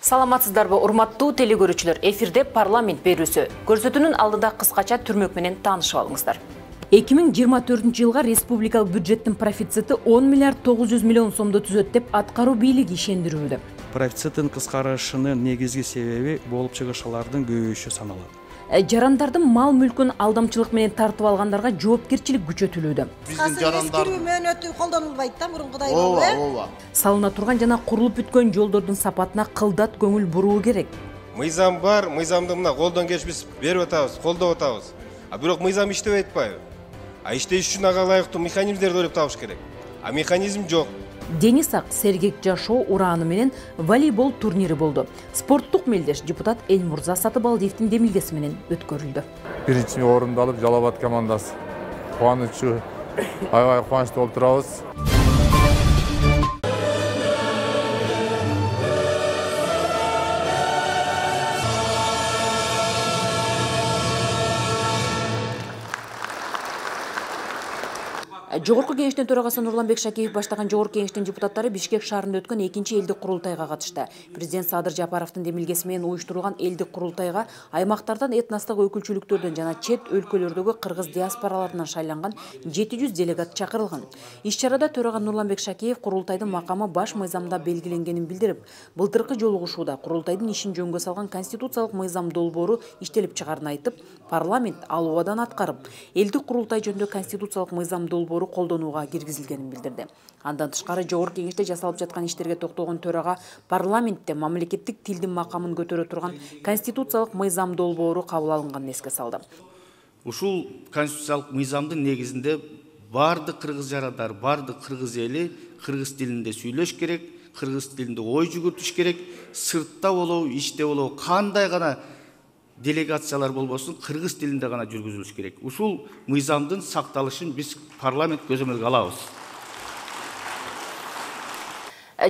Саламатсыздарбы, урматтуу телекөрүүчүлөр, эфирде парламент берүүсү. Көрсөтүүнүн алдыда кыскача түрмөк менен таанышып алыңыздар. 2024 жылга республикалык бюджеттин профицити 10 миллиард 900 миллион сомду түзөт деп аткаруу бийлиги ишендирүүдө. Профициттин кыскарышынын негизги себеби болуп чыгышалардын көбөйүшү саналат. Жарандардын мал мүлкүн алдамчылык менен тартып алгандарга жоопкерчилик күчөтүлүүдө. Биздин жарандар мөөнөтү колдонулбайт да мурункудай болуп. Салына турган жана курулуп бүткөн жолдордун сапатына кылдат көңүл буруу керек. Мыйзам бар, мыйзамды мына колдон келип биз берип атабыз, колдоп атабыз. Бирок мыйзам иштебей атпайбы? Иштеш үчүн ага ылайыктуу механизмдерди ойлоп табыш керек. Механизм жок. Дени сак, сергек жашоо урааны менен волейбол турнири болду. Спорттук мелдеш депутат Элмурза Сатыбалдиевдин демилгеси менен өткөрүлдү. Биринчи орунду алып Жалал Абад командасы кубанычы, аябай кубанычтуу болуп турабыз. Жогорку кеңештин төрагасы Нурланбек Шакеев баштаган Жогорку кеңештин депутаттары Бишкек шаарында өткөн 2-чи элдик курултайга катышты. Президент Садыр Жапаровдун демилгеси менен уюштурулган элдик курултайга аймактардан, этностук өкүлчүлүктөрдөн жана чет өлкөлөрдөгү кыргыз диаспораларынан шайланган 700 делегат чакырылган. Иш-чарада төрага Нурланбек Шакеев курултайдын макамы баш мыйзамда белгиленгенин билдирип, былтыркы жолугушууда курултайдын ишин жөнгө салган конституциялык мыйзам долбоору иштелип чыгарын айтып, парламент ал убадан аткарып, элдик курултай жөнүндө конституциялык мыйзам долбоору колдонууга киргизилгенин билдирди. Андан тышкары Жогорку кеңеште жасалып жаткан иштерге токтолгон төрага парламентте мамлекеттик тилдин макамын көтөрө турган конституциялык мыйзам долбоору кабыл алынганын эске салды. Ушул конституциялык мыйзамдын негизинде бардык кыргыз жарандар, бардык кыргыз эли кыргыз тилинде сүйлөш керек, кыргыз тилинде ой жүгүртүш керек, сыртта болобу, ичте болобу, кандай гана делегациялар болбосун, кыргыз тилинде гана жүргүзүлүш керек. Ушул мыйзамдын сакталышын биз парламент көзөмөлгө алабыз.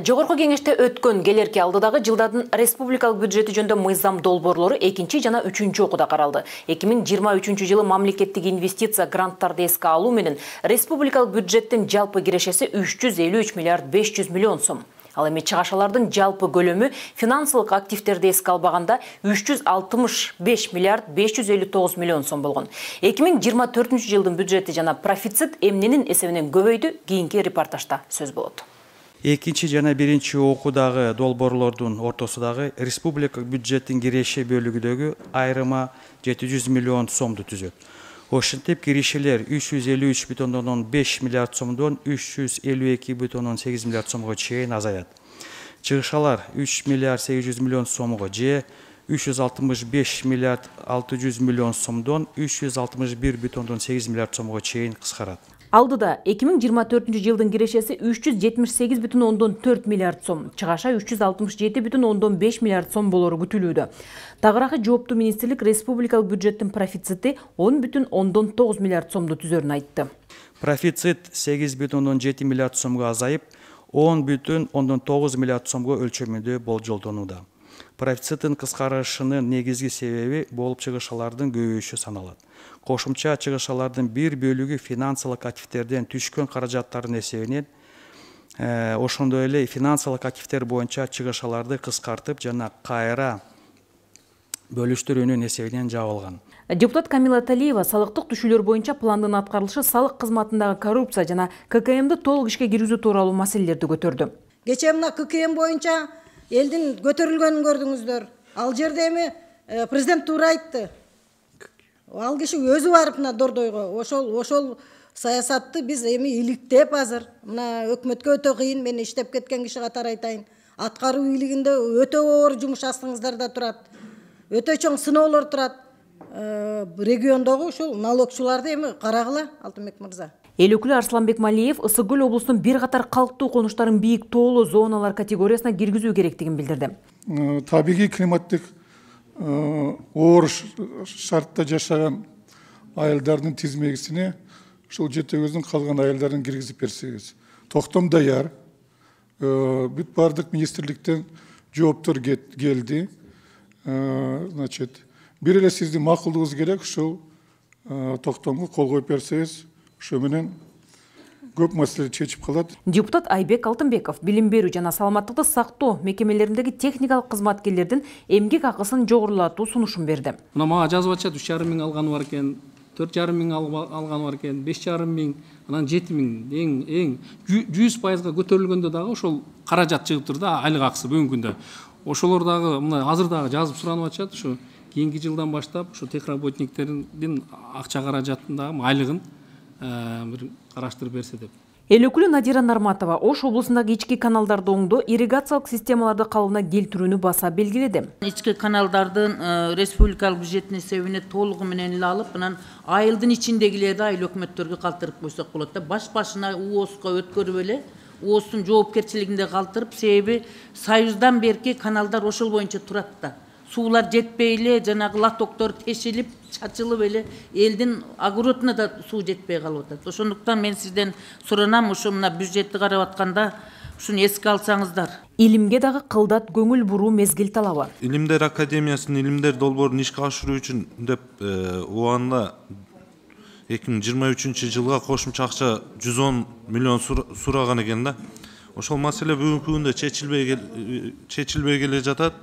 Жогорку кеңеште өткөн келерки алдыдагы жылдардын республикалык бюджети жөнүндө мыйзам долбоорлору 2-чи жана 3-чү окууда каралды. 2023 жылы мамлекеттик инвестиция гранттарды эске алуу менен республикалык бюджеттин жалпы кирешеси 353 миллиард 500 миллион сом. Ал эми чыгашалардын жалпы көлөмү финансылык активтерди эске албаганда 365 миллиард 559 миллион сом болгон. 2024 жылдын бюджети жана профицит эмненин эсебинен көбөйдү? Кийинки репортажда сөз болот. 2-чи жана 1-чи окуудагы долбоорлордун ортосундагы республикалык бюджеттин киреше бөлүгүдөгү айрыма 700 миллион сомду түзөт. Ошентип кирешелер 353,5 миллиард сомдон 352,8 миллиард сомго чейин азаят. Чыгышалар 3 миллиард 800 миллион сомго же 365 миллиард 600 миллион сомдон 361,8 миллиард сомго чейин кыскарат. Алдыда 2024 жылдын кирешеси 378,4 миллиард сом, чыгаша 367,5 миллиард сом болору күтүлүүдө. Тагыраагы жооптуу министрлик республикалык бюджеттин профицити 10,9 миллиард сомду түзөрүн айтты. Профицит 8,7 миллиард сомго азайып, 10,9 миллиард сомго өлчөмүндө болжолдонууда. Профициттин кыскарышынын негизги себеби болуп чыгышалардын көбөйүшү саналат. Кошумча чыгышалардын бир бөлүгү финансылык активтерден түшкөн каражаттардын эсебинен, ошондой эле финансылык активтер боюнча чыгышаларды кыскартып жана кайра бөлүштүрүүнүн эсебинен жабылган. Депутат Камила Талиева салыктык түшүүлөр боюнча пландын аткарылышы салык кызматындагы коррупция жана ККМды толук ишке киргизүү тууралуу маселелерди көтөрдү. Кечээ мына ККМ боюнча элдин көтөрүлгөнүн көрдүңүздөр. Ал жерде эми президент туура айтты. Ал киши өзү барып мына Дордойго ошол саясатты биз эми иликтеп азыр. Мына өкмөткө өтө кыйын, мен иштеп кеткен киши катары айтайын. Аткаруу бийлигинде өтө оор жумуш астыңыздарда турат. Өтө чоң сыноолор турат. Региондогу ушул налогчуларды эми карагыла, Алтынбек мырза. Эл өкүлү Арсланбек Малиев Ысык көл облусунун бир катар калктуу конуштарын бийик тоолуу зоналар категориясына киргизүү керектигин билдирди. Табигый климаттык оор шартта жашаган айылдардын тизмесине ушул жетегөздүн калган айылдарын киргизип берсеңиз. Токтом даяр. Бүт бардык министрликтен жооптор келди. Значит, бир эле сиздин макулдугуңуз керек, ушул токтомго кол коюп берсеңиз, ошо менен көп маселе чечип калат. Депутат Айбек Алтынбеков билим берүү жана саламаттыкты сактоо мекемелериндеги техникалык кызматкерлердин эмгек акысын жогорулатуу сунушун берди. Мына мага жазып атышат 3,5 миң алганы бар экен, 4,5 миң алганы бар экен, 5,5 миң, анан 7 миң, эң 100%га көтөрүлгөндө дагы ошол каражат чыгыптыр да, айлык акысы бүгүнкү күндө. Ошолор дагы мына азыр дагы жазып суранып атышат, ушу кийинки жылдан баштап ушу техработниктердин акча каражатындагы айлыгын бир караштырып берсе деп. Эл өкүлү Надира Нарматова Ош облусундагы ички каналдарды оңдоо, ирригациялык системаларды калыбына келтирүүнү баса белгиледи. Ички каналдардын республикалык бюджеттин эсебине толугу менен эле алып, анан айылдын ичиндегилерди айыл өкмөттөргө калтырып койсок болот да. Баш-башына УОСко өткөрүп эле, УОСтун жоопкерчилигинде калтырып, себеби Союздан берки каналдар ошол боюнча турат да. Суулар жетпей эле, жанагы лотоктор тешилип, чачылып эле, элдин огородуна да суу жетпей калып атат. Ошондуктан мен сизден суранам, ушу мына бюджетти карап атканда ушуну эске алсаңыздар. Илимге дагы кылдат көңүл буруу мезгил талабы. Илимдер академиясынын илимдер долбоорун ишке ашыруу үчүн деп убагында 2023 жылга кошумча акча 110 миллион сураган экен да. Ошол маселе бүгүнкү күндө чечилбей келе жатат.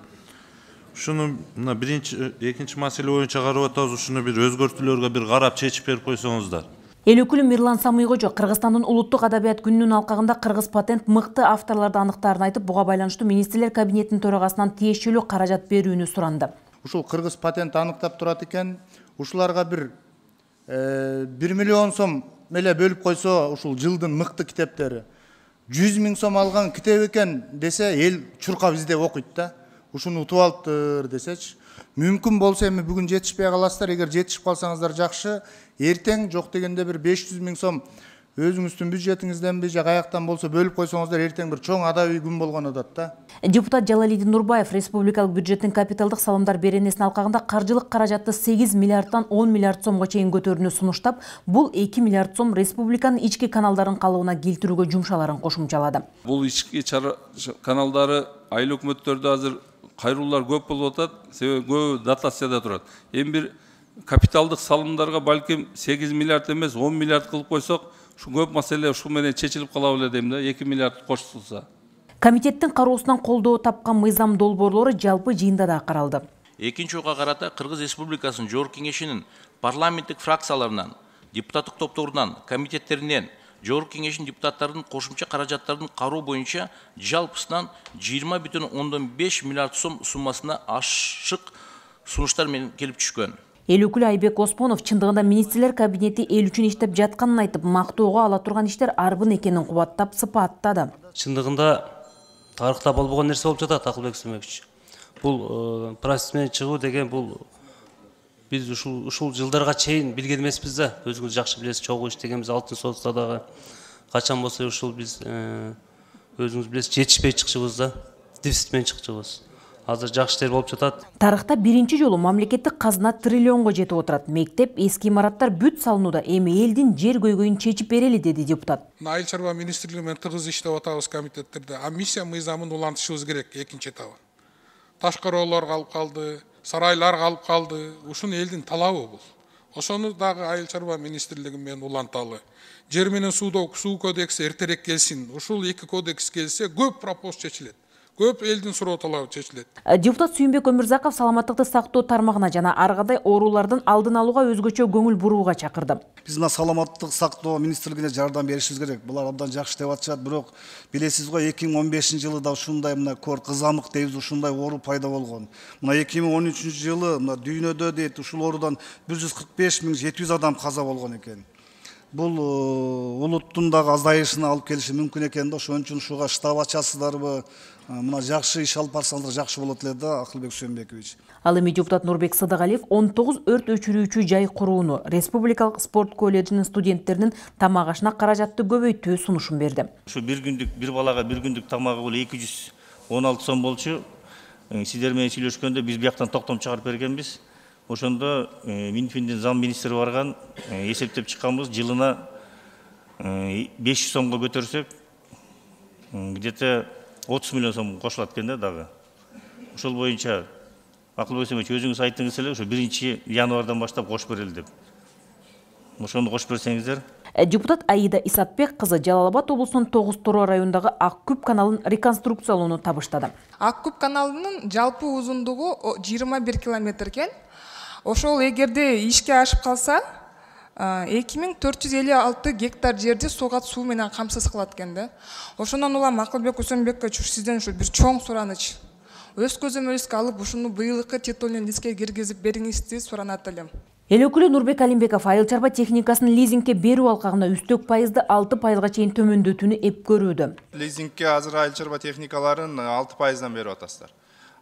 Ушуну мына биринчи, экинчи маселе боюнча карап атабыз, ушуну бир өзгөртүүлөргө бир карап чечип берип койсоңуздар. Эл өкүлү Мирлан Самыйкожо Кыргызстандын улуттук адабият күнүнүн алкагында кыргыз патент мыкты авторлорду аныктаарын айтып, буга байланыштуу министрлер кабинетинин төрагасынан тиешелүү каражат берүүнү суранды. Ушул кыргыз патент аныктап турат экен, ушуларга бир 1 миллион сом эле бөлүп койсо, ушул жылдын мыкты китептери 100 миң сом алган китеп экен десе, эл чуркап издеп окуйт да. Ушуну утуп алыптыр десечи, мүмкүн болсо эми бүгүн жетишпей каласыздар, эгер жетишип калсаңыздар жакшы, эртең жок дегенде бир 500 миң сом өзүңүздүн бюджетиңизденби же каяктан болсо бөлүп койсоңуздар, эртең бир чоң адабий күн болгон атат да. Депутат Жалалидин Нурбаев республикалык бюджеттин капиталдык салымдар беренесинин алкагында каржылык каражатты 8 миллиардтан 10 миллиард сомго чейин көтөрүүнү сунуштап, бул 2 миллиард сом республиканын ички каналдарын калыбына келтирүүгө жумшаларын кошумчалады. Бул ички каналдары айыл өкмөттөрдө азыр кайруулар көп болуп атат, себеби көбү дотацияда турат. Эми бир капиталдык салымдарга балким 8 миллиард эмес, 10 миллиард кылып койсок, ушу көп маселе ушу менен чечилип калабы эле дейм да, 2 миллиард кошулса. Комитеттин кароосунан колдоо тапкан мыйзам долбоорлору жалпы жыйында да каралды. Экинчи окуга карата Кыргыз Республикасынын Жогорку Кеңешинин парламенттик фракцияларынан, депутаттык топторунан, комитеттеринен, Жогорку Кеңештин депутаттарынын кошумча каражаттарын кароо боюнча жалпысынан 20,5 миллиард сом суммасына ашык сунуштар менен келип түшкөн. Эл өкүлү Айбек Оспонов чындыгында министрлер кабинети эл үчүн иштеп жатканын айтып, мактоого ала турган иштер арбын экенин кубаттап сыпаттады. Чындыгында тарыхта болбогон нерсе болуп жатат, Акылбек Сүмөкчү. Бул процесс менен чыгуу деген бул биз ушул жылдарга чейин билген эмеспиз да. Өзүңүз жакшы билесиз, чогуу иштегенбиз Алтын соцто дагы. Качан болсо ушул биз өзүңүз билесиз, жетишпей чыкчыбыз да. Дефицит менен чыкчыбыз. Азыр жакшы иштер болуп жатат. Тарыхта биринчи жолу мамлекеттик казына триллионго жетип отурат. Мектеп, эски имараттар бүт салынууда, эми элдин жер көйгөйүн чечип берели, деди депутат. Айыл чарба министрлиги менен тыгыз иштеп атабыз комитеттерде. А миссия мыйзамын улантышыбыз керек, экинчи этабы. Ташкыроолор калып калды, сарайлар калып калды. Ушун элдин талабы бул. Ошону дагы айыл чарба министрлиги менен уланталы. Жер менен суу кодекси эртерээк келсин. Ушул эки кодекс келсе, көп вопрос чечилет. Көп элдин суроо талабы чечилет. Депутат Сүйүнбек Өмүрзаков саламаттыкты сактоо тармагына жана ар кандай оорулардын алдын алууга өзгөчө көңүл бурууга чакырды. Биз мына саламаттык сактоо министрлигине жардам беришибиз керек. Булар абдан жакшы деп атышат, бирок билесиз го 2015 жылы да ушундай мына кызамык дейбиз, ушундай оору пайда болгон. Мына 2013 жылы мына дүйнөдө дейт ушул оорудан 145.700 адам каза болгон экен. Бул улуттун дагы азайышына алып келиши мүмкүн экен да, ошон үчүн ушуга штаб ачасыздарбы? Мына жакшы иш алып барсаңыздар жакшы болот эле да, Акылбек Сүйүнбекович. Ал эми депутат Нурбек Сыдыгалиев 19 өрт өчүрүүчү жай курууну, республикалык спорт колледжинин студенттеринин тамак ашына каражатты көбөйтүү сунушун берди. Ушу бир балага бир күндүк тамагы бул 216 сом болчу. Сиздер менен сүйлөшкөндө биз бияктан токтом чыгарып бергенбиз. Ошондо Минфиндин зам министри барган, эсептеп чыкканбыз, жылына 500 сомго көтөрсөк, где-то 30 миллион сом кошулат экен да дагы. Ошол боюнча Акылбек Сүмөкчү өзүңүз айттыңыз эле, ошо 1 январдан баштап кошуп берели деп. Ошону кошуп берсеңиздер. Депутат Аида Исатбек кызы Жалал Абад облусунун Тогуз Тороо районундагы Ак Күп каналын реконструкциялоону табыштады. Ак Күп каналынын жалпы узундугу 21 километр экен. Ошол эгерде ишке ашып калса, 2456 гектар жерди суу менен камсыз кылат экен да. Ошондон улам Акылбек Усенбекке сизден ушу бир чоң сураныч. Өз көзөмөлүскө алып ушуну быйылкы титулун листке киргизип бериңизди суранат элем. Эл өкүлү Нурбек Алимбеков айыл чарба техникасын лизингке берүү алкагына үстөк пайызды 6%га чейин төмөндөтүүнү эп көрүүдө. Лизингке азыр айыл чарба техникаларын 6%дан берип атасыздар.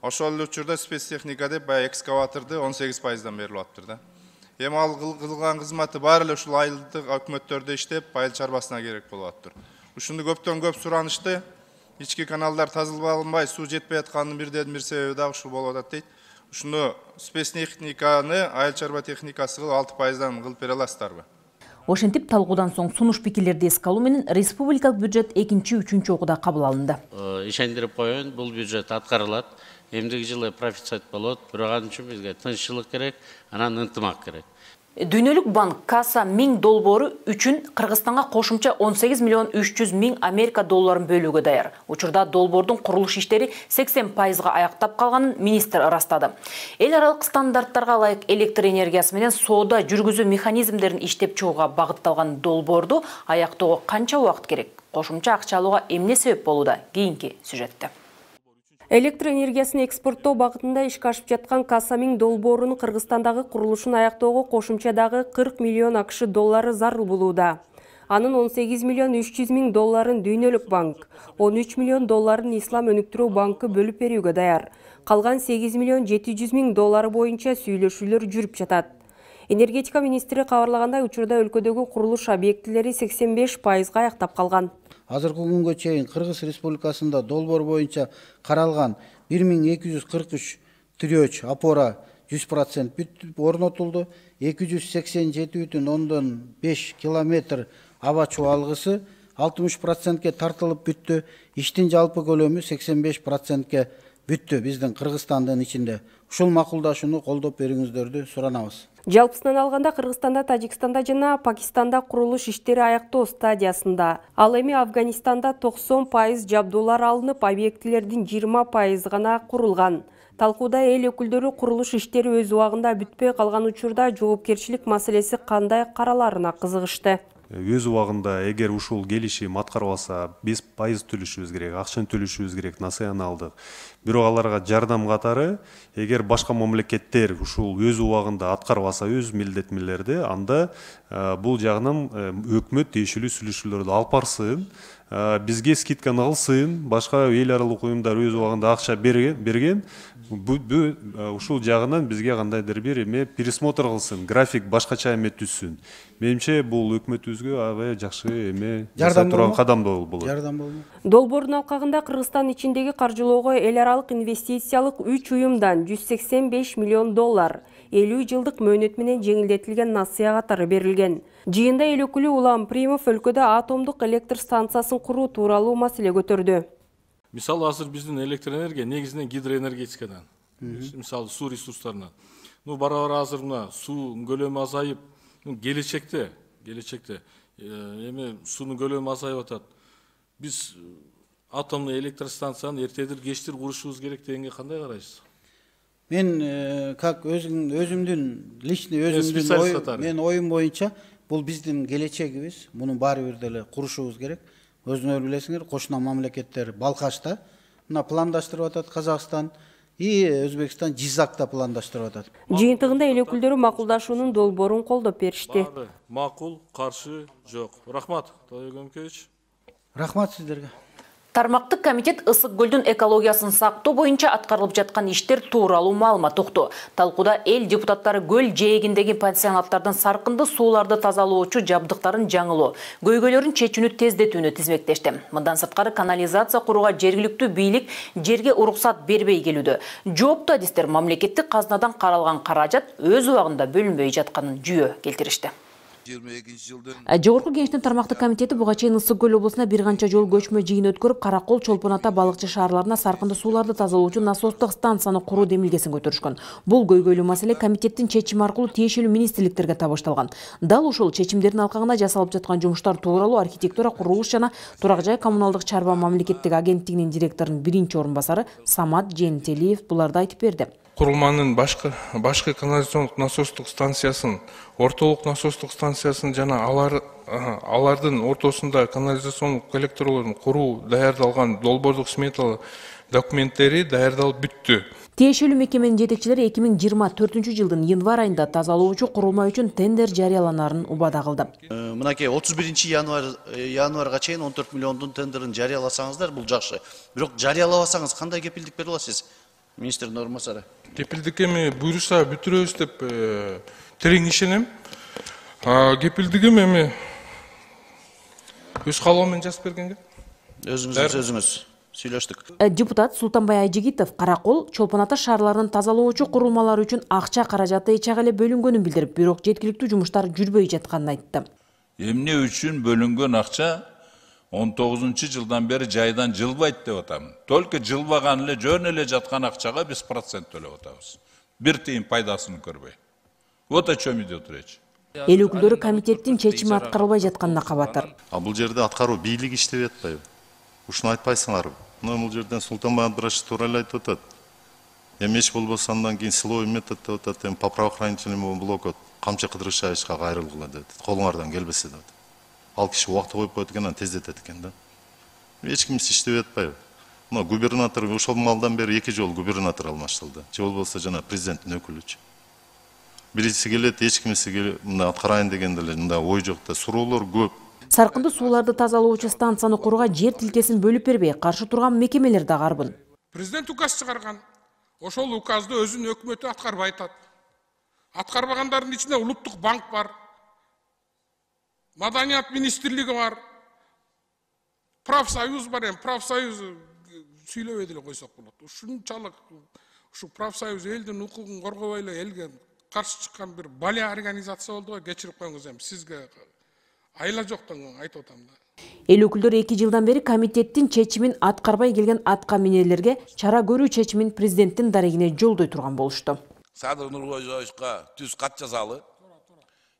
Ошол учурда спецтехника деп экскаваторду 18%дан берип атыптыр да. Эми ал кылган кызматы баары эле ушул айылдык өкмөттөрдө иштеп айыл чарбасына керек болуп атыптыр. Ушунду көптөн көп суранышты. Ички каналдар тазалап алынбай, суу жетпей атканын бир себеби дагы ушул болуп атат дейт. Ушуну спецтехниканы айыл чарба техникасы кылып 6%дан кылып бере аласыздарбы? Ошентип талкуудан соң сунуш пикирлерди эске алуу менен республикалык бюджет 2-3 окууда кабыл алынды. Ишендирип коеюн, бул бюджет аткарылат. Эмдиги жылы профицит болот, бирок ал үчүн бизге тынччылык керек, анан ынтымак керек. Дүйнөлүк банк касса 1000 долбоору үчүн Кыргызстанга кошумча 18 миллион 300 миң Америка долларын бөлүүгө даяр. Учурда долбоордун курулуш иштери 80%га аяктап калганын министр ырастады. Эл аралык стандарттарга ылайык электр энергиясы менен соода жүргүзүү механизмдерин иштеп чыгууга багытталган долбоорду аяктоого канча убакыт керек? Кошумча акча алууга эмне себеп болууда? Кийинки сюжетте. Электр энергиясын экспорттоо багытында ишке ашып жаткан касса 1000 долбоорунун Кыргызстандагы курулушун аяктоого кошумча дагы 40 миллион акш доллары зарыл болууда. Анын 18 миллион 300 миң долларын Дүйнөлүк банк, 13 миллион долларын Ислам өнүктүрүү банкы бөлүп берүүгө даяр. Калган 8 миллион 700 миң доллары боюнча сүйлөшүүлөр жүрүп жатат. Энергетика министри кабарлагандай, учурда өлкөдөгү курулуш объектилери 85%га аяктап калган. Азыркы күнгө чейин Кыргыз Республикасында долбоор боюнча каралган 1243 трёч опора 100% бүтүп орнотулду. 287,5 километр аба чубалгысы 60%ке тартылып бүттү. Иштин жалпы көлөмү 85%ке бүттү биздин Кыргызстандын ичинде. Ушул макулдашууну колдоп бериңиздерди суранабыз. Жалпысынан алганда Кыргызстанда, Тажикстанда жана Пакистанда курулуш иштери аяктоо стадиясында. Ал эми Афганистанда 90% жабдуулар алынып, объектилердин 20% гана курулган. Талкууда эл өкүлдөрү курулуш иштери өз убагында бүтпөй калган учурда жоопкерчилик маселеси кандай караларына кызыгышты. Өз убагында эгер ушул келишим аткарылбаса 5% төлөшүбүз керек, акчаны төлөшүбүз керек, националдык. Бирок аларга жардам катары эгер башка мамлекеттер ушул өз убагында аткарбаса өз милдеттемелерди, анда бул жагынан өкмөт тиешелүү сүйлөшүүлөрдү алып барсын, бизге скидканы алсын, башка эл аралык уюмдар өз убагында акча берген, ушул жагынан бизге кандайдыр бир эме пересмотр кылсын, график башкача эме түзсүн. Менимче бул өкмөтүбүзгө аябай жакшы эме жасай турган кадам болот. Жардам болмок. Долбоордун алкагында Кыргызстан ичиндеги каржылоого эл аралык инвестициялык 3 уюмдан 185 миллион доллар 50 жылдык мөөнөт менен жеңилдетилген насыя катары берилген. Жыйында эл өкүлү Улам Примов өлкөдө атомдук электр станциясын куруу тууралуу маселе көтөрдү. Мисалы азыр биздин электр энергия негизинен гидроэнергетикадан, мисалы суу ресурстарынан. Бара-бара азыр мына суу көлөмү азайып, келечекте эми суунун көлөмү азайып атат. Биз атомдук электр станцияны эртедир кечтир курушубуз керек дегенге кандай карайсыз? Мен как өзүмдүн мен оюм боюнча бул биздин келечегибиз, муну баары бир деле курушубуз керек. Өзүңөр билесиңер, кошуна мамлекеттер Балкашта мына пландаштырып атат, Казакстан и Өзбекстан Жизакта пландаштырып атат. Жыйынтыгында эл өкүлдөрү макулдашуунун долбоорун колдоп беришти. Макул, каршы жок. Рахмат, Талайбек Өмкевич. Рахмат сиздерге. Тармактык комитет ысык көлдүн экологиясын сактоо боюнча аткарылып жаткан иштер тууралуу маалымат укту. Талкууда эл депутаттары көл жээгиндеги пансионаттардын саркынды сууларды тазалоочу жабдыктарын жаңылоо, көйгөйлөрүн чечүүнү тездетүүнү тизмектешти. Мындан сырткары канализация курууга жергиликтүү бийлик жерге уруксат бербей келүүдө. Жооптуу адистер мамлекеттик казнадан каралган каражат өз убагында бөлүнбөй жатканын жүйө келтиришти. Жогорку Кеңештин тармактык комитети буга чейин Ысык көл облусуна бир канча жолу көчмө жыйын өткөрүп, Каракол, Чолпон Ата, Балыкчы шаарларына саркынды сууларды тазалоочу насостук станцияны куруу демилгесин көтөрүшкөн. Бул көйгөйлүү маселе комитеттин чечими аркылуу тиешелүү министрликтерге табышталган. Дал ушул чечимдердин алкагында жасалып жаткан жумуштар тууралуу архитектура, курулуш жана турак жай коммуналдык чарба мамлекеттик агенттигинин директорунун биринчи орун басары Самат Жентелиев буларды айтып берди. Курулманын башкы канализациондук насостук станциясын, ортолук насостук станциясын жана алардын ортосунда канализациондук коллекторлорун куруу даярдалган долбоордук сметалык документтери даярдалып бүттү. Тиешелүү мекеменин жетекчилери 2024-жылдын январь айында тазалоочу курулма үчүн тендер жарыяланаарын убада кылды. Мынакей 31-январга чейин 14 миллиондун тендерин жарыяласаңыздар, бул жакшы. Бирок жарыялабасаңыз кандай кепилдик бере аласыз? Министрдин орун басары. Кепилдик эми буйруса бүтүрөбүз деп терең ишенем. Кепилдигим эми өз калоом менен жазып бергенге. Өзүңүздүн сөзүңүз. Сүйлөштүк. Депутат Султанбай Айжигитов Каракол, Чолпон Ата шаарларынын тазалоочу курулмалар үчүн акча каражаты эч эле бөлүнгөнүн билдирип, бирок жеткиликтүү жумуштар жүрбөй жатканын айтты. Эмне үчүн бөлүнгөн акча 19-жылдан бери жайдан жылбайт деп атам. Только жылбаган эле жөн эле жаткан акчага биз процент төлөп атабыз. Бир тыйын пайдасын көрбөй. Вот о чем идет речь. Эл өкүлдөрү комитеттин чечими аткарылбай жатканына кабатыр. Бул жерде аткаруу бийлик иштеп атпайбы? Ушуну айтпайсыңарбы? Мына бул жерден Султанбай Абдрашев туура эле айтып атат. Эми эч болбосо андан кийин силовой метод деп атат, эми по правоохранительному блоку камчы Кыдырышевичке кайрылгыла деп атат. Колуңардан келбесе деп атат. Ал киши убакты коюп коет экен, тездетет экен да. Эч ким иштеп атпайбы? Мына губернатор ошол малдан бери 2 жолу губернатор алмаштырылды. Же болбосо жана президенттин өкүлүчү. Бириси келет, эч кимиси келет, мына аткарайын дегенде эле мында ой жок да, суроолор көп. Саркынды сууларды тазалоочу станцияны курууга жер тилкесин бөлүп бербей, каршы турган мекемелер да карбын. Президент указ чыгарган. Ошол указды өзүнүн өкмөтү аткарбай атат. Аткарбагандардын ичинде улуттук банк бар. Маданият министрлиги бар. Профсоюз бар, профсоюз сүйлөбөй деле койсок болот. Ушунчалык ушу профсоюз элдин укугун коргобой эле элге каршы чыккан бир балия организация болду го, кечирип коюңуз эми сизге айла жоктон айтып атам да. Эл өкүлдөрү 2 жылдан бери комитеттин чечимин аткарбай келген атка минерлерге чара көрүү чечимин президенттин дарегине жолдой турган болушту. Садыр Нуркожоевичка түз кат жазалы,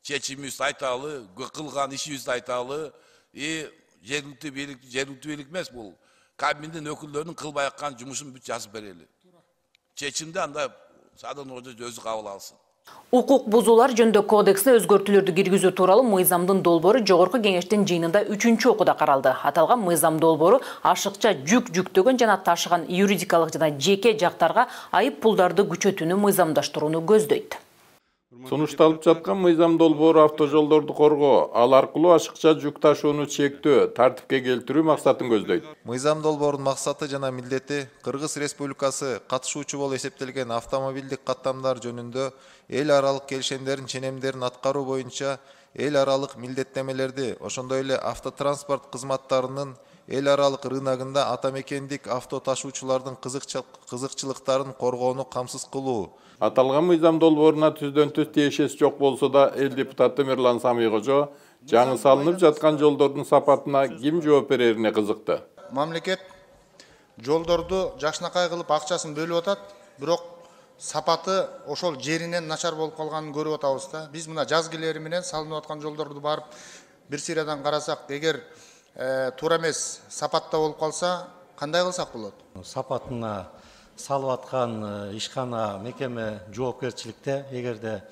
чечимибизди айталы, кылган ишибизди айталы, жергиликтүү бийлик эмес бул. Кабинеттин өкүлдөрүнүн кылбай аткан жумушун бүт жазып берели. Чечимди анда Садыр Нуркожоевич өзү кабыл алсын. Укук бузуулар жөнүндө кодексине өзгөртүүлөрдү киргизүү тууралуу мыйзамдын долбоору Жогорку Кеңештин жыйынында 3-чү окууда каралды. Аталган мыйзам долбоору ашыкча жүк жүктөгөн жана ташыган юридикалык жана жеке жактарга айып пулдарды күчөтүүнү мыйзамдаштырууну көздөйт. Сунушталып жаткан мыйзам долбоору автожолдорду коргоо, ал аркылуу ашыкча жүк ташууну чектөө, тартипке келтирүү максатын көздөйт. Мыйзам долбоорунун максаты жана милдети Кыргыз Республикасы катышуучу болуп эсептелген автомобилдик каттамдар жөнүндө эл аралык келишимдердин ченемдерин аткаруу боюнча эл аралык милдеттемелерди, ошондой эле автотранспорт кызматтарынын эл аралык рыногунда атамекендик авто ташуучулардын кызыкчылыктарын коргоону камсыз кылуу. Аталган мыйзам долбооруна түздөн түз тиешеси жок болсо да, эл депутаты Мирлан Самыйкожо жаңы салынып жаткан жолдордун сапатына ким жооп берерине кызыкты. Мамлекет жолдорду жакшынакай кылып акчасын бөлүп атат, бирок сапаты ошол жеринен начар болуп калганын көрүп атабыз да. Биз мына жаз келери менен салынып аткан жолдорду барып бир сыйрадан карасак, эгер туура эмес сапатта болуп калса, кандай кылсак болот? Сапатына салып аткан ишкана мекеме жоопкерчиликте, эгерде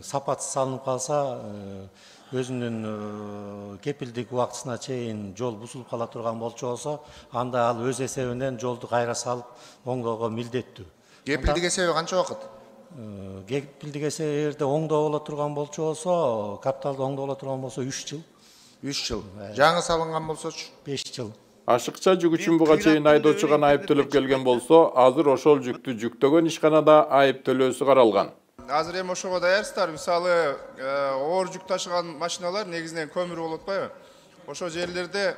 сапатсыз салынып калса, өзүнүн кепилдик убактысына чейин жол бузулуп кала турган болчу болсо, анда ал өз эсебинен жолду кайра салып оңдоого милдеттүү. Кепилдик эсеби канча убакыт? Кепилдик эсеби эгерде оңдоо боло турган болчу болсо, капиталды оңдоо боло турган болсо 3 жыл. 3 жыл. Жаңы салынган болсочу 5 жыл. Ашыкча жүк үчүн буга чейин айдоочу гана айып төлөп келген болсо, азыр ошол жүктү жүктөгөн ишканада айып төлөөсү каралган. Азыр эми ошого даярсыздар. Мисалы, оор жүк ташыган машиналар негизинен көмүр болуп атпайбы? Ошол жерлерде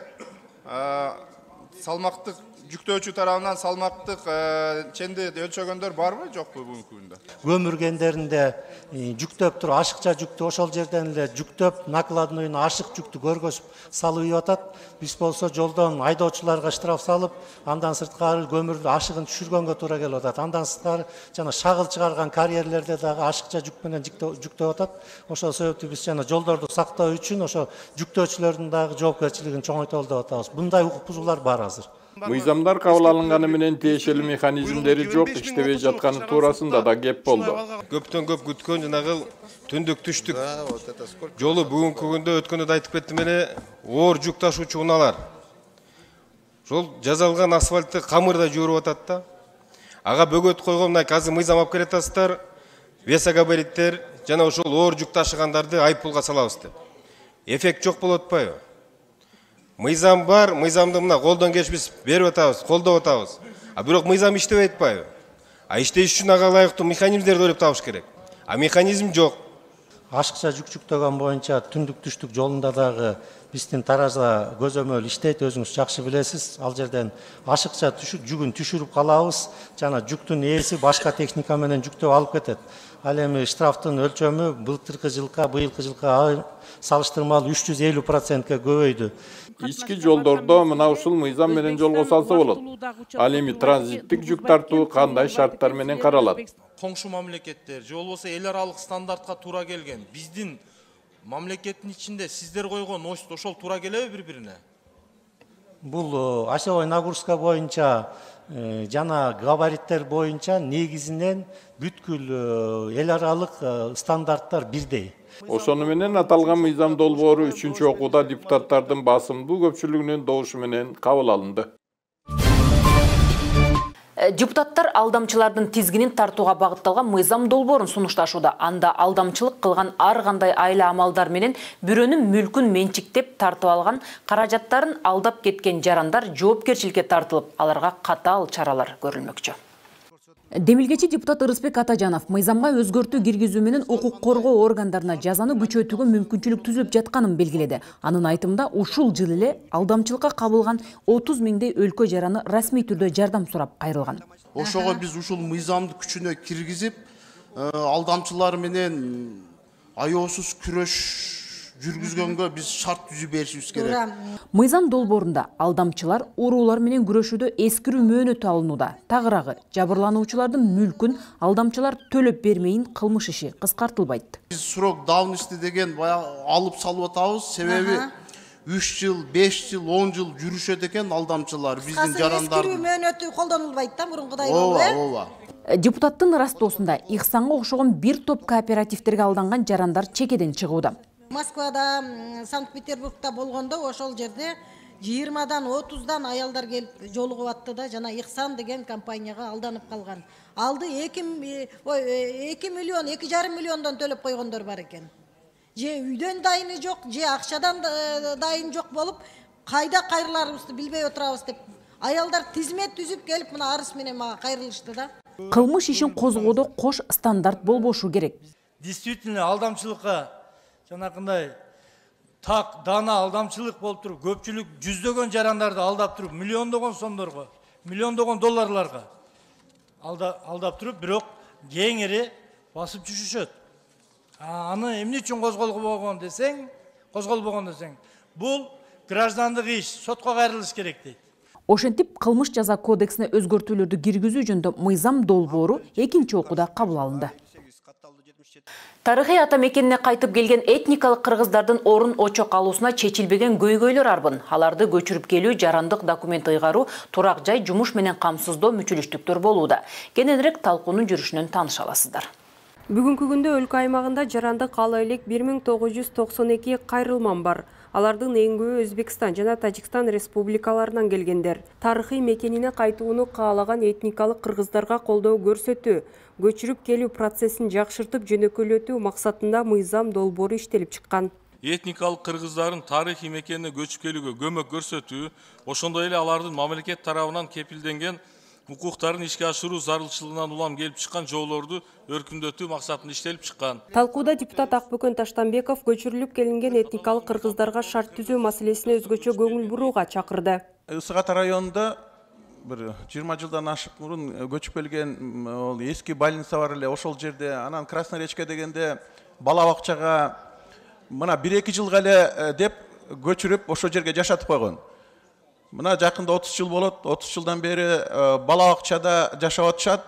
салмактык жүктөөчү тарабынан салмактык ченди өлчөгөндөр барбы жокпу бүгүнкү күндө? Көмүр кендеринде жүктөп туруп, ашыкча жүктү ошол жерден эле жүктөп, накладнойуна ашык жүктү көргөзүп салып атат. Биз болсо жолдон айдоочуларга штраф салып, андан сырткары көмүрдү ашыгын түшүргөнгө туура келип атат. Андан сырткары жана шагыл чыгарган карьерлерде дагы ашыкча жүк менен жүктөп атат. Ошол себептен биз жана жолдорду сактоо үчүн ошо жүктөөчүлөрдүн дагы жоопкерчилигин чоңойтолу деп атабыз. Мындай укук бузуулар бар азыр. Мыйзамдар кабыл алынганы менен тиешелүү механизмдери жок, иштебей жатканы туурасында да кеп болду. Көптөн көп күткөн жанагы түндүк түштүк жолу бүгүнкү күндө өткөндө да айтып кеттим эле, оор жүк ташуучу унаалар. Жол жазалган асфальтты камырда жүрүп атат да. Ага бөгөт койгон мына азыр мыйзам алып келатасыздар. Весогабариттер жана ошол оор жүк ташыгандарды айыппулга салабыз деп. Эффект жок болуп атпайбы? Мыйзам бар, мыйзамды мына колдон кеш биз берип атабыз, колдоп атабыз. А бирок мыйзам иштебей атпайбы? А иштеш үчүн ага ылайыктуу механизмдерди ойлоп табыш керек. А механизм жок. Ашыкча жүк жүктөгөн боюнча түндүк түштүк жолунда дагы биздин таразда көзөмөл иштейт, өзүңүз жакшы билесиз. Ал жерден ашыкча жүгүн түшүрүп калабыз, жана жүктүн ээси башка техника менен жүктөп алып кетет. Ал эми штрафтын өлчөмү былтыркы жылка, быйылкы жылка салыштырмалуу 350%га көбөйдү. Ички жолдордо мына ушул мыйзам менен жолго салса болот. Ал эми транзиттик жүк тартуу кандай шарттар менен каралат? Коңшу мамлекеттер же болбосо эл аралык стандартка туура келген биздин мамлекеттин ичинде сиздер койгон ось ошол туура келеби бири-бирине? Бул осевой нагрузка боюнча жана габариттер боюнча негизинен бүткүл эл аралык стандарттар бирдей. Ошону менен аталган мыйзам долбоору 3-чү окууда депутаттардын басымдуу көпчүлүгүнүн добушу менен кабыл алынды. Депутаттар алдамчылардын тизгинин тартууга багытталган мыйзам долбоорун сунушташууда. Анда алдамчылык кылган ар кандай айла амалдар менен бирөөнүн мүлкүн менчиктеп тартып алган, каражаттарын алдап кеткен жарандар жоопкерчиликке тартылып, аларга катаал чаралар көрүлмөкчү. Демилгечи депутат Ырысбек Атажанов мыйзамга өзгөртүү киргизүү менен укук коргоо органдарына жазаны күчөтүүгө мүмкүнчүлүк түзүлүп жатканын белгиледи. Анын айтымында ушул жыл эле алдамчылыкка кабылган 30 миңдей өлкө жараны расмий түрдө жардам сурап кайрылган. Ошого биз ушул мыйзамды күчүнө киргизип, алдамчылар менен аеосуз күрөш жүргүзгөнгө биз шарт түзүп беришибиз керек. Мыйзам долбоорунда алдамчылар уруулар менен күрөшүүдө эскирүү мөөнөтү алынууда. Тагыраагы жабырлануучулардын мүлкүн алдамчылар төлөп бермейин кылмыш иши кыскартылбайт. Биз срок давности деген баягы алып салып атабыз, себеби 3 жыл, 5 жыл, 10 жыл жүрүшөт экен алдамчылар биздин жарандар. Эскирүү мөөнөтү колдонулбайт да мурункудай болуп, Ооба. Депутаттын ырастоосунда Ихсанга окшогон бир топ кооперативтерге алданган жарандар чекеден чыгууда. Москвада, Санкт-Петербургда болгондо ошол жерде 20-дан 30-дан аялдар келип жолугуп атты да, жана Ихсан деген компанияга алданып калган. Алды 2 миллион, 2,5 миллиондон төлөп койгондор бар экен. Же үйдөн дайыны жок, же акчадан дайын жок болуп, кайда кайрыларыбызды билбей отурабыз деп аялдар тизмет түзүп келип мына арыз менен мага кайрылышты да. Кылмыш ишин козгоодо кош стандарт болбошу керек. Действительно алдамчылыкка жанакындай так дана алдамчылык болуп туруп, көпчүлүк жүздөгөн жарандарды алдап туруп, миллиондогон сомдорго, миллиондогон долларларга алдап туруп, бирок кеңири басып түшүшөт. Аны эмне үчүн козголбогон десең, бул граждандык иш, сотко кайрылыш керек дейт. Ошентип кылмыш жаза кодексине өзгөртүүлөрдү киргизүү жөнүндө мыйзам долбоору 2-чи окууда кабыл алынды. Тарыхый ата мекенине кайтып келген этникалык кыргыздардын орун очок алуусуна чечилбеген көйгөйлөр арбын. Аларды көчүрүп келүү, жарандык документ ыйгаруу, турак жай, жумуш менен камсыздоо мүчүлүштүктөр болууда. Кененирээк талкуунун жүрүшүнөн тааныша аласыздар. Бүгүнкү күндө өлкө аймагында жарандык ала элек 1992 кайрылман бар. Алардын эң көбү Өзбекстан жана Тажикстан республикаларынан келгендер. Тарыхый мекенине кайтууну каалаган этникалык кыргыздарга колдоо көрсөтүү, көчүрүп келүү процессин жакшыртып жөнөкөйлөтүү максатында мыйзам долбоору иштелип чыккан. Этникалык кыргыздардын тарыхый мекенине көчүп келүүгө көмөк көрсөтүү, ошондой эле алардын мамлекет тарабынан кепилденген укуктарын ишке ашыруу зарылчылыгынан улам келип чыккан жоолорду өркүндөтүү максатында иштелип чыккан. Талкууда депутат Акбөкөн Таштанбеков көчүрүлүп келинген этникалык кыргыздарга шарт түзүү маселесине өзгөчө көңүл бурууга чакырды. Ысык Ата районунда bir 20 жылдан ашык мурун көчүп келген ол эски больница бар эле ошол жерде, анан Красная речка дегенде бала бакчага мына 1-2 жылга эле деп көчүрүп ошол жерге жашатып койгон. Мына жакында 30 жыл болот, 30 жылдан бери бала бакчада жашап атышат.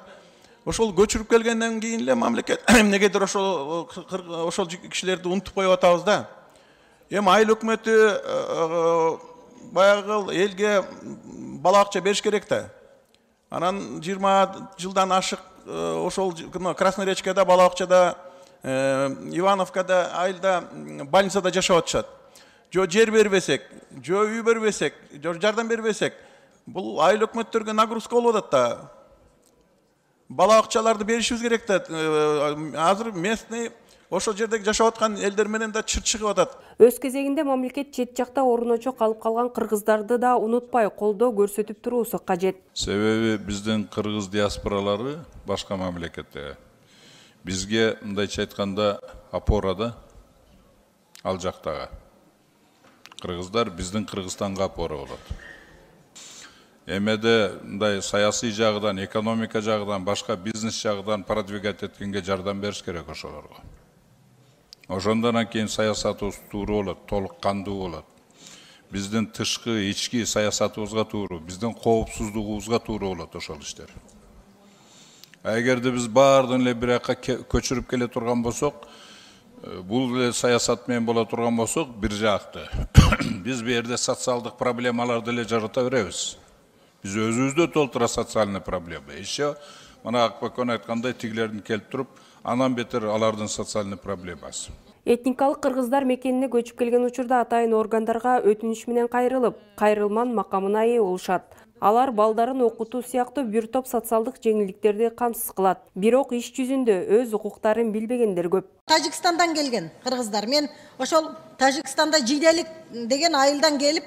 Ошол көчүрүп келгенден кийин эле мамлекет эмнегедир ошол кишилерди унутуп коюп атабыз да. Эми айыл өкмөтү баягы элге бала бакча бериш керек да. Анан 20 жылдан ашык ошол Красная речкада бала бакчада Ивановкада айылда больницада жашап атышат. Жо жер бербесек, жо үй бербесек, жо жардам бербесек, бул айыл өкмөттөргө нагрузка болуп атат да. Бала бакчаларды беришибиз керек да. Азыр местный ошол жерде жашап аткан элдер менен да чыгып атат. Өз кезегинде мамлекет чет жакта оруночо калып калган кыргыздарды да унутпай колдоо көрсөтүп туруусу кажет. Себеби биздин кыргыз диаспоралары башка мамлекетте. Бизге мындайча айтканда опорада ал жактагы. Кыргыздар биздин Кыргызстанга опора болот. Эмеде мындай саясий жагынан, экономика жагынан, башка бизнес жагынан продвигать эткенге жардам бериш керек ошолорго. Ошондон кийин саясатыбыз тууру болот, толук кандуу болот. Биздин тышкы, ички саясатыбызга тууру, биздин коопсуздугубузга тууру болот ошол иштер. Эгерде биз баардыгын эле бир жакка көчүрүп келе турган болсок, бул эле саясат менен боло турган болсок, бир жакты. Биз бу жерде социалдык проблемаларды эле жарата беребиз. Биз өзүбүздө толтура социальный проблема. Еще мына Акбакон айткандай тигилердин келип туруп, анан бетер алардын социальный проблемасы. Этникалык кыргыздар мекенине көчүп келген учурда атайын органдарга өтүнүч менен кайрылып, кайрылман макамына ээ болушат. Алар балдарын окутуу сыяктуу бир топ социалдык жеңилдиктерди камсыз кылат. Бирок иш жүзүндө өз укуктарын билбегендер көп. Тажикстандан келген кыргыздар. Мен ошол Тажикстанда Жиделик деген айылдан келип,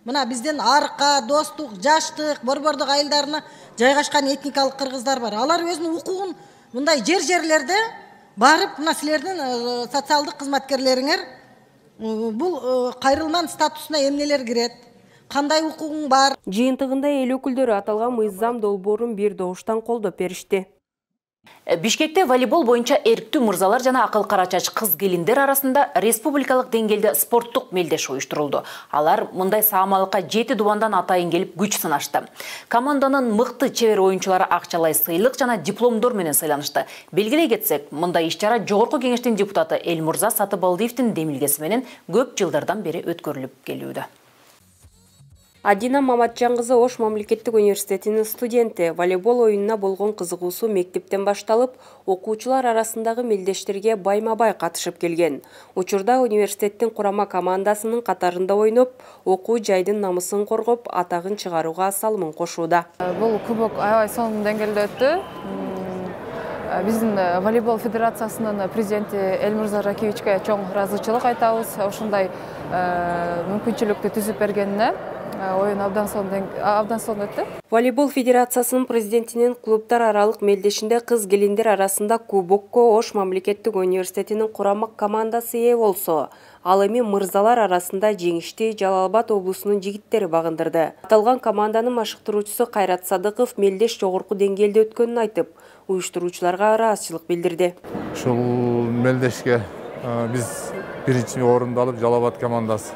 мына бизден Арка, Достук, Жаштык, Борбордук айылдарына жайгашкан этникалык кыргыздар бар. Алар өзүнүн укугун мындай жерлерде барып, мына силердин социалдык кызматкерлериңер бул кайрылман статусуна эмнелер кирет? Кандай укугуң бар? Жыйынтыгында эл өкүлдөрү аталган мыйзам долбоорун бир добуштан колдоп беришти. Бишкекте волейбол боюнча эрктүү мырзалар жана акыл карачач кыз келиндер арасында республикалык деңгээлде спорттук мелдеш уюштурулду. Алар мындай саамалыкка 7 дубандан атайын келип күч сынашты. Команданын мыкты чебер оюнчулары акчалай сыйлык жана дипломдор менен сыйланышты. Белгилей кетсек, мындай иш-чара Жогорку Кеңештин депутаты Элмурза Сатыбалдиевдин демилгеси менен көп жылдардан бери өткөрүлүп келүүдө. Адина Маматжан кызы Ош мамлекеттик университетинин студенти. Волейбол оюнуна болгон кызыгуусу мектептен башталып, окуучулар арасындагы мелдештерге байма-бай катышып келген. Учурда университеттин курама командасынын катарында ойноп, окуу жайдын намысын коргоп, атагын чыгарууга салымын кошууда. Бул кубок аябай сонун деңгээлде өттү. Биздин волейбол федерациясынын президенти Элмурза Ракевичке чоң ыраазычылык айтабыз. Ошондой мүмкүнчүлүктү түзүп бергенине. Oyun abdan son öttü. Волейбол федерациясынын президентинин клубтар аралык мелдешинде кыз келиндер арасында кубокко Ош мамлекеттик университетинин курама командасы ээ болсо, ал эми мырзалар арасында жеңишти Жалал Абад облусунун жигиттери багындырды. Аталган команданын машыктыруучусу Кайрат Садыков мелдеш жогорку деңгээлде өткөнүн айтып, уюштуруучуларга ыраазычылык билдирди. Ушул мелдешке биз биринчи орунду алып Жалал Абад командасы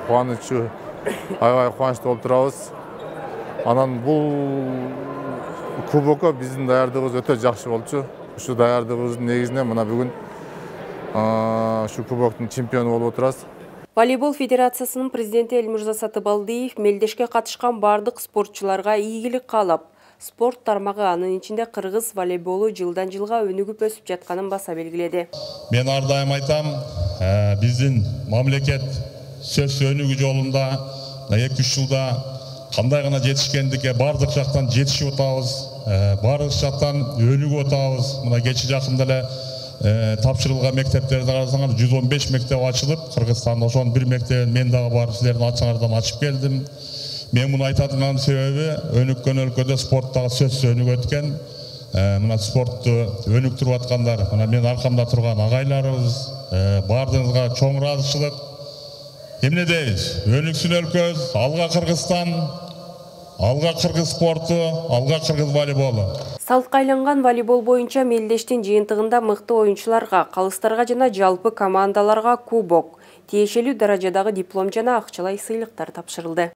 кубанычуу аябай кубанычтуу болуп турабыз. Анан бул кубокко биздин даярдыгыбыз өтө жакшы болчу. Ушу даярдыгыбыздын негизинен мына бүгүн ушу кубоктун чемпиону болуп отурабыз. Волейбол федерациясынын президенти Элмурза Сатыбалдиев мелдешке катышкан бардык спортчуларга ийгилик каалап, спорт тармагы анын ичинде кыргыз волейболу жылдан жылга өнүгүп өсүп жатканын баса белгиледи. Мен ар дайым айтам, биздин мамлекет сөз өнүгүү жолунда 2-3 жылда кандай гана жетишкендикке бардык жактан жетишип атабыз, бардык жактан өнүгүп атабыз. Мына кече жакында эле тапшырылган мектептерди карасаңар 115 мектеп ачылып, Кыргызстанда ошонун бир мектебин мен дагы барып силердин атыңардан ачып келдим. Мен муну айтатынымдын себеби өнүккөн өлкөдө спорттагы сөз өнүгүп өткөн. Мына спортту өнүктүрүп аткандар, мына мен аркамда турган агайларыбыз, бардыгыңызга чоң ыраазычылык. Эмне дейбиз? Өнүксүн өлкөбүз, алга Кыргызстан. алға қырғыз спорты, алға қырғыз волейболы. Салтқа айланған волейбол бойынша Мелдештин жыйынтыгында мыкты оюнчуларга, калыстарга жана жалпы командаларга кубок, тиешелүү даражадагы диплом жана акчалай сыйлыктар тапшырылды.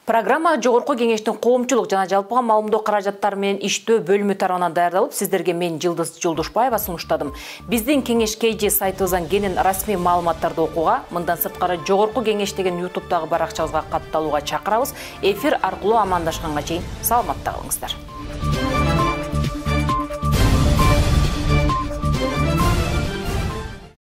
Программа Жогорку кеңештин коомчулук жана жалпыга маалымдоо каражаттары менен иштөө бөлүмү тарабынан даярдалып, сиздерге мен Жылдыз Жолдошбаева сунуштадым. Биздин кеңеш KG сайтыбыздан кенен расмий маалыматтарды окууга, мындан сырткары Жогорку кеңеш деген YouTube-дагы баракчабызга катталууга чакырабыз. Эфир аркылуу амандашканга чейин саламатта калыңыздар.